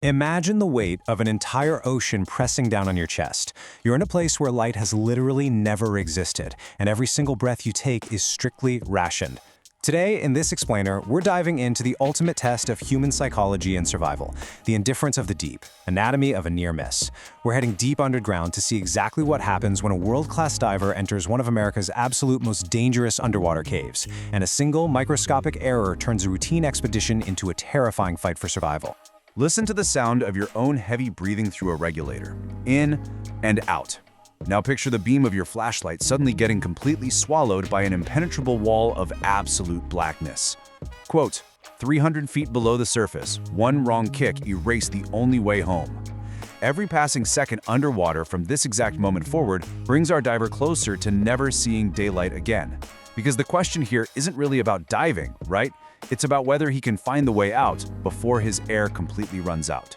Imagine the weight of an entire ocean pressing down on your chest. You're in a place where light has literally never existed, and every single breath you take is strictly rationed. Today, in this explainer, we're diving into the ultimate test of human psychology and survival, the indifference of the deep, anatomy of a near miss. We're heading deep underground to see exactly what happens when a world-class diver enters one of America's absolute most dangerous underwater caves, and a single microscopic error turns a routine expedition into a terrifying fight for survival. Listen to the sound of your own heavy breathing through a regulator, in and out. Now picture the beam of your flashlight suddenly getting completely swallowed by an impenetrable wall of absolute blackness. Quote, 300 feet below the surface, one wrong kick erased the only way home. Every passing second underwater from this exact moment forward brings our diver closer to never seeing daylight again. Because the question here isn't really about diving, right? It's about whether he can find the way out before his air completely runs out.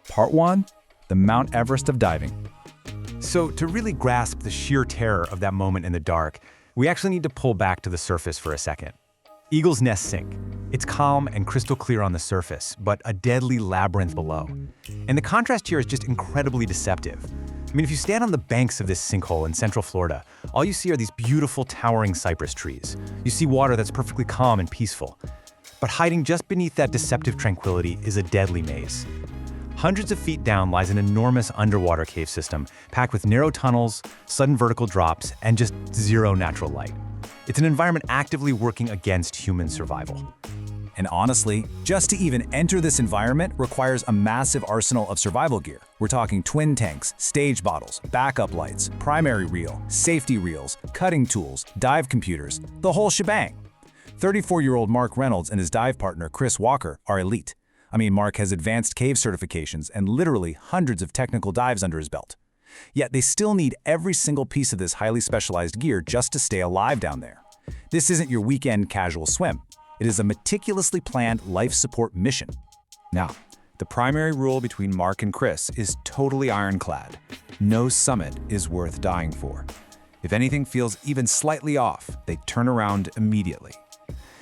Part 1. The Mount Everest of diving. So to really grasp the sheer terror of that moment in the dark, we actually need to pull back to the surface for a second. Eagle's Nest Sink. It's calm and crystal clear on the surface, but a deadly labyrinth below. And the contrast here is just incredibly deceptive. I mean, if you stand on the banks of this sinkhole in central Florida, all you see are these beautiful towering cypress trees. You see water that's perfectly calm and peaceful. But hiding just beneath that deceptive tranquility is a deadly maze. Hundreds of feet down lies an enormous underwater cave system, packed with narrow tunnels, sudden vertical drops, and just zero natural light. It's an environment actively working against human survival. And honestly, just to even enter this environment requires a massive arsenal of survival gear. We're talking twin tanks, stage bottles, backup lights, primary reel, safety reels, cutting tools, dive computers, the whole shebang. 34-year-old Mark Reynolds and his dive partner Chris Walker are elite. I mean, Mark has advanced cave certifications and literally hundreds of technical dives under his belt. Yet they still need every single piece of this highly specialized gear just to stay alive down there. This isn't your weekend casual swim. It is a meticulously planned life support mission. Now, the primary rule between Mark and Chris is totally ironclad. No summit is worth dying for. If anything feels even slightly off, they turn around immediately.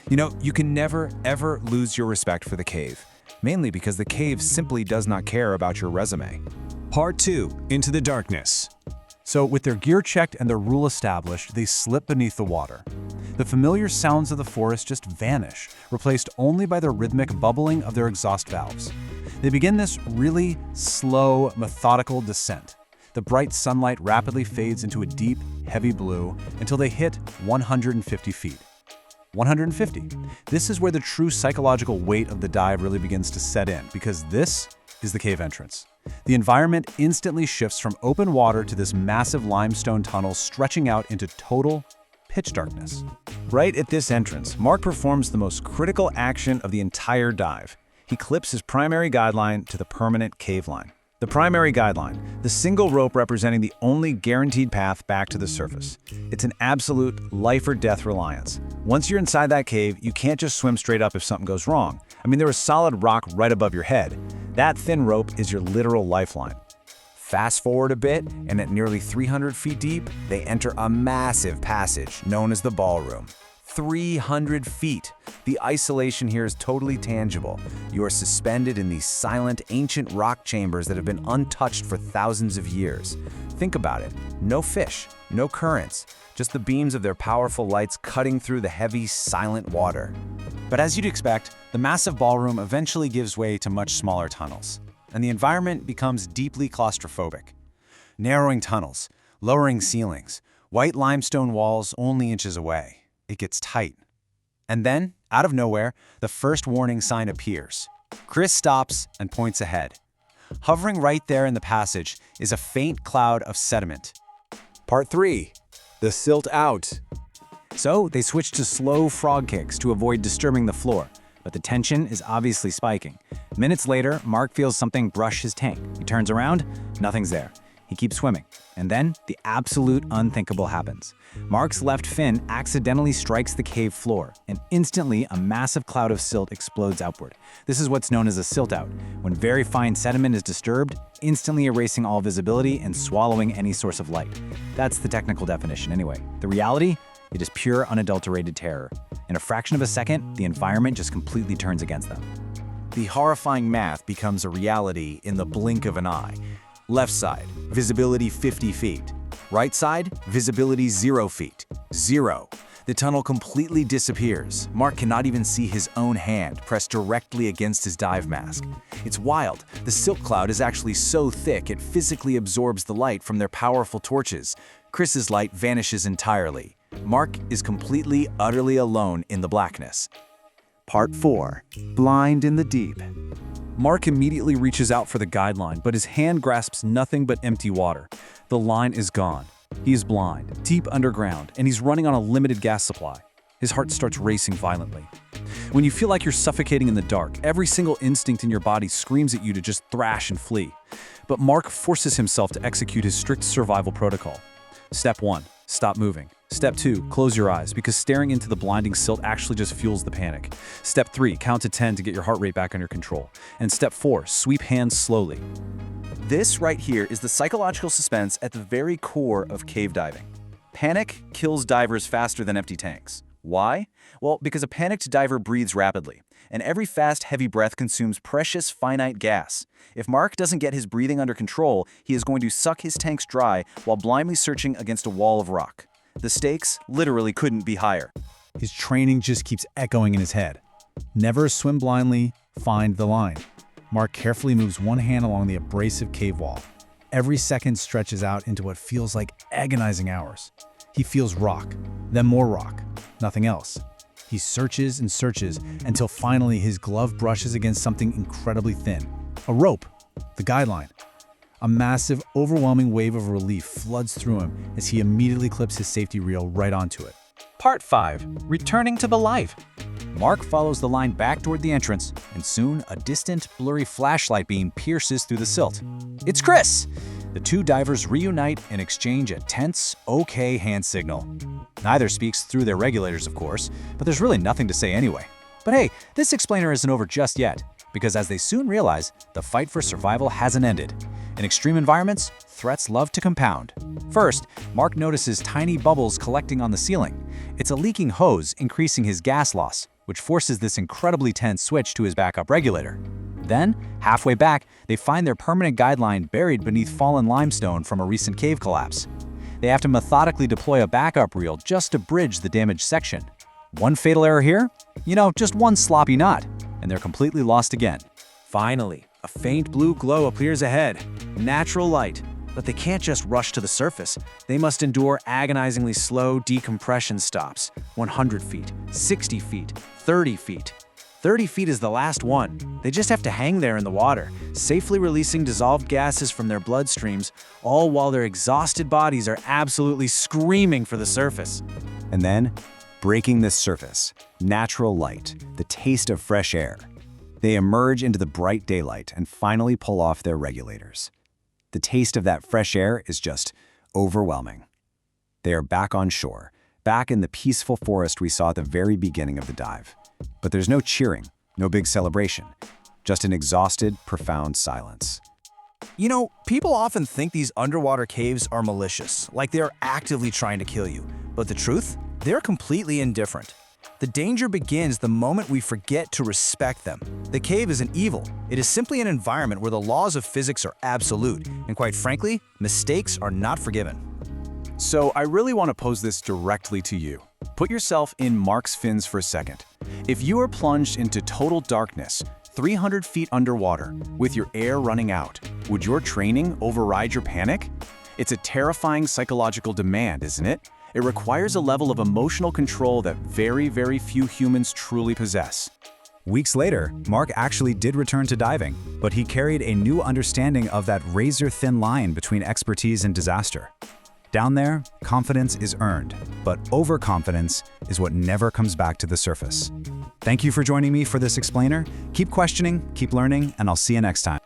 You know, you can never, ever lose your respect for the cave, mainly because the cave simply does not care about your resume. Part 2. Into the darkness. So with their gear checked and their rule established, they slip beneath the water. The familiar sounds of the forest just vanish, replaced only by the rhythmic bubbling of their exhaust valves. They begin this really slow, methodical descent. The bright sunlight rapidly fades into a deep, heavy blue until they hit 150 feet. 150. This is where the true psychological weight of the dive really begins to set in, because this is the cave entrance. The environment instantly shifts from open water to this massive limestone tunnel stretching out into total pitch darkness. Right at this entrance, Mark performs the most critical action of the entire dive. He clips his primary guideline to the permanent cave line. The primary guideline, the single rope representing the only guaranteed path back to the surface. It's an absolute life or death reliance. Once you're inside that cave, you can't just swim straight up if something goes wrong. I mean, there is solid rock right above your head. That thin rope is your literal lifeline. Fast forward a bit, and at nearly 300 feet deep, they enter a massive passage known as the ballroom. 300 feet. The isolation here is totally tangible. You are suspended in these silent, ancient rock chambers that have been untouched for thousands of years. Think about it. No fish, no currents, just the beams of their powerful lights cutting through the heavy, silent water. But as you'd expect, the massive ballroom eventually gives way to much smaller tunnels, and the environment becomes deeply claustrophobic. Narrowing tunnels, lowering ceilings, white limestone walls only inches away. It gets tight. And then, out of nowhere, the first warning sign appears. Chris stops and points ahead. Hovering right there in the passage is a faint cloud of sediment. Part 3. The silt out. So they switch to slow frog kicks to avoid disturbing the floor, but the tension is obviously spiking. Minutes later, Mark feels something brush his tank. He turns around, nothing's there. He keeps swimming, and then the absolute unthinkable happens. Mark's left fin accidentally strikes the cave floor, and instantly a massive cloud of silt explodes outward. This is what's known as a silt out, when very fine sediment is disturbed, instantly erasing all visibility and swallowing any source of light. That's the technical definition anyway. The reality? It is pure, unadulterated terror. In a fraction of a second, the environment just completely turns against them. The horrifying math becomes a reality in the blink of an eye. Left side, visibility 50 feet. Right side, visibility 0 feet. 0. The tunnel completely disappears. Mark cannot even see his own hand pressed directly against his dive mask. It's wild. The silk cloud is actually so thick it physically absorbs the light from their powerful torches. Chris's light vanishes entirely. Mark is completely, utterly alone in the blackness. Part 4. Blind in the Deep. Mark immediately reaches out for the guideline, but his hand grasps nothing but empty water. The line is gone. He is blind, deep underground, and he's running on a limited gas supply. His heart starts racing violently. When you feel like you're suffocating in the dark, every single instinct in your body screams at you to just thrash and flee. But Mark forces himself to execute his strict survival protocol. Step 1. Stop moving. Step 2. Close your eyes, because staring into the blinding silt actually just fuels the panic. Step 3. Count to 10 to get your heart rate back under control. And Step 4. Sweep hands slowly. This right here is the psychological suspense at the very core of cave diving. Panic kills divers faster than empty tanks. Why? Well, because a panicked diver breathes rapidly, and every fast, heavy breath consumes precious, finite gas. If Mark doesn't get his breathing under control, he is going to suck his tanks dry while blindly searching against a wall of rock. The stakes literally couldn't be higher. His training just keeps echoing in his head. Never swim blindly, find the line. Mark carefully moves one hand along the abrasive cave wall. Every second stretches out into what feels like agonizing hours. He feels rock, then more rock, nothing else. He searches and searches until finally his glove brushes against something incredibly thin. A rope, the guideline. A massive, overwhelming wave of relief floods through him as he immediately clips his safety reel right onto it. Part 5. Returning to the light. Mark follows the line back toward the entrance, and soon a distant, blurry flashlight beam pierces through the silt. It's Chris! The two divers reunite and exchange a tense, okay hand signal. Neither speaks through their regulators, of course, but there's really nothing to say anyway. But hey, this explainer isn't over just yet, because as they soon realize, the fight for survival hasn't ended. In extreme environments, threats love to compound. First, Mark notices tiny bubbles collecting on the ceiling. It's a leaking hose increasing his gas loss, which forces this incredibly tense switch to his backup regulator. Then, halfway back, they find their permanent guideline buried beneath fallen limestone from a recent cave collapse. They have to methodically deploy a backup reel just to bridge the damaged section. One fatal error here? Just one sloppy knot, and they're completely lost again. Finally, a faint blue glow appears ahead. Natural light. But they can't just rush to the surface. They must endure agonizingly slow decompression stops. 100 feet, 60 feet, 30 feet. 30 feet is the last one. They just have to hang there in the water, safely releasing dissolved gases from their bloodstreams, all while their exhausted bodies are absolutely screaming for the surface. And then, breaking this surface, natural light, the taste of fresh air. They emerge into the bright daylight and finally pull off their regulators. The taste of that fresh air is just overwhelming. They are back on shore, back in the peaceful forest we saw at the very beginning of the dive. But there's no cheering, no big celebration, just an exhausted, profound silence. People often think these underwater caves are malicious, like they are actively trying to kill you. But the truth? They're completely indifferent. The danger begins the moment we forget to respect them. The cave isn't evil. It is simply an environment where the laws of physics are absolute, and quite frankly, mistakes are not forgiven. So I really want to pose this directly to you. Put yourself in Mark's fins for a second. If you are plunged into total darkness, 300 feet underwater, with your air running out, would your training override your panic? It's a terrifying psychological demand, isn't it? It requires a level of emotional control that very, very few humans truly possess. Weeks later, Mark actually did return to diving, but he carried a new understanding of that razor-thin line between expertise and disaster. Down there, confidence is earned, but overconfidence is what never comes back to the surface. Thank you for joining me for this explainer. Keep questioning, keep learning, and I'll see you next time.